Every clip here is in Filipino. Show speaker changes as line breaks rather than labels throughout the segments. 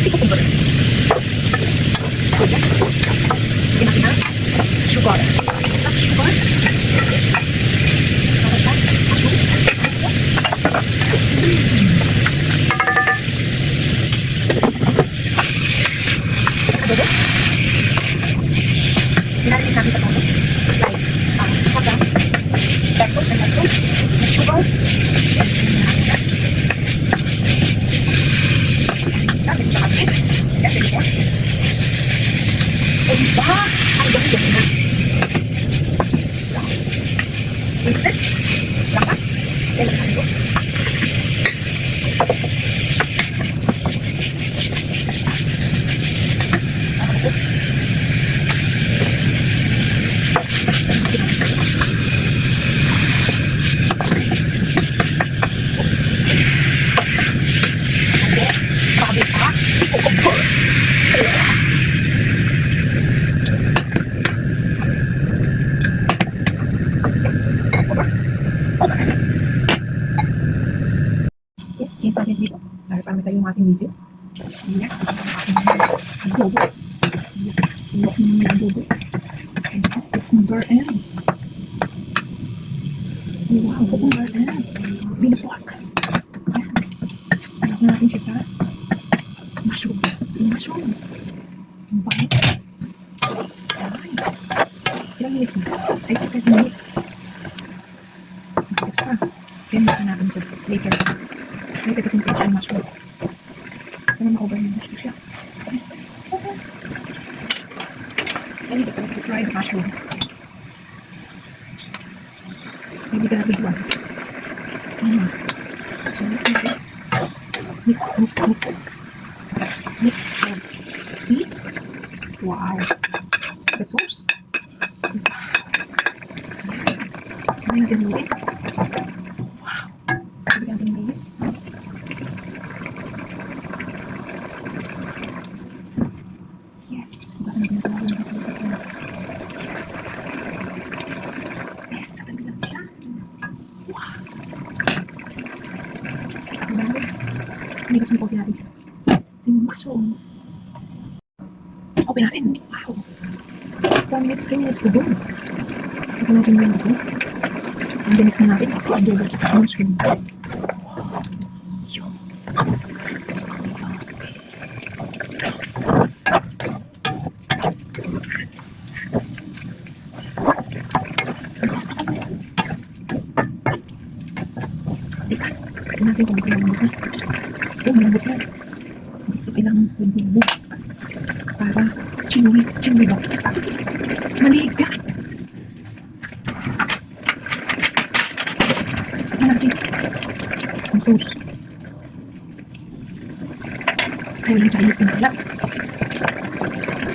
Seacucumber. Yes. Lagyan natin ng sugar. Sugar. Para sa mushroom. Yes. Adobo. Pinarinig natin sa tono. Rice. Kasa. Pesto. Sugar. Ang ganda na. Minsan, lahat. Yan ang ano. Sabi pa, seacucumber. Yes, change natin dito. Para tayo yung ating video. Yes, adobo. May adobo. Cucumber and wow, cucumber and binapork. Yan. Anak na natin siya sa mushroom. Mushroom. Bye. Ilang minutes na? Ay, 7 minutes. Tapos pa. 10 minutes na natin ito. Later. Later kasi yung yung mushroom. Kaya ma-over yung mushroom siya. I need to try the mushroom. Maybe the big one. So mix natin. Mix. See? Wow. The sauce. Ano natin ulit? Wow. Sabi natin ulit. Yes. Baka natin natin ayan, sa tabi lang siya. Wow. Hindi gusto mo pausin natin siya. Si mushroom. Open natin. Wow. 4 minutes, 3 minutes to go. Kasi natin yung ito. And then next na natin si adobo at si mushroom. Yun. Diba? Pwede natin kung malambot na. Malambot na. Hindi so kailangan lumubog. Para chimney ba? Maligat! Natin ang sauce. Ayaw lang Chinese na pala.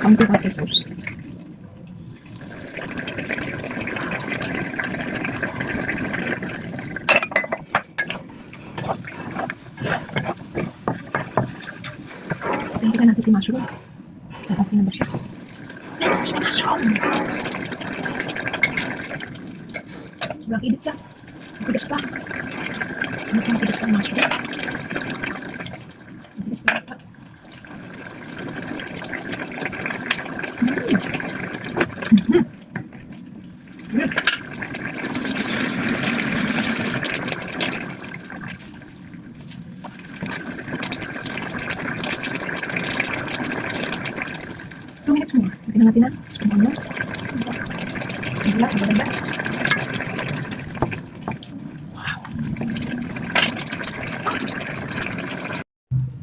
Counter water sauce. Tingnan natin si mushroom. Okay na ba siya? Let's see the mushroom! Sobrang edit ka. Matigas pa. Ano pa matigas pa ang mushroom? Matigas pa ata. 2 minutes more. Tingnan natin na. Spoon mo. Wala, maganda.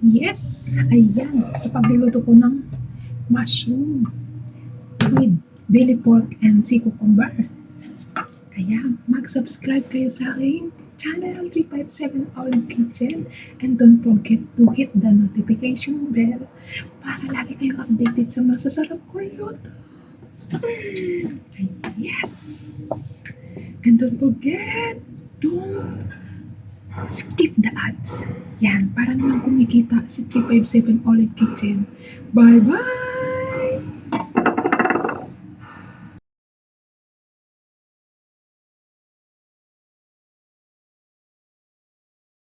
Yes! Ayan. Sa pagluluto ko ng mushroom with belly pork and seacucumber. Kaya mag-subscribe kayo sa aking channel 357 Olive Kitchen and don't forget to hit the notification bell para lagi kayong updated sa masasarap kong luto. Yes! And don't forget, don't skip the ads. Yan, para naman kumikita si 357 Olive Kitchen. Bye-bye!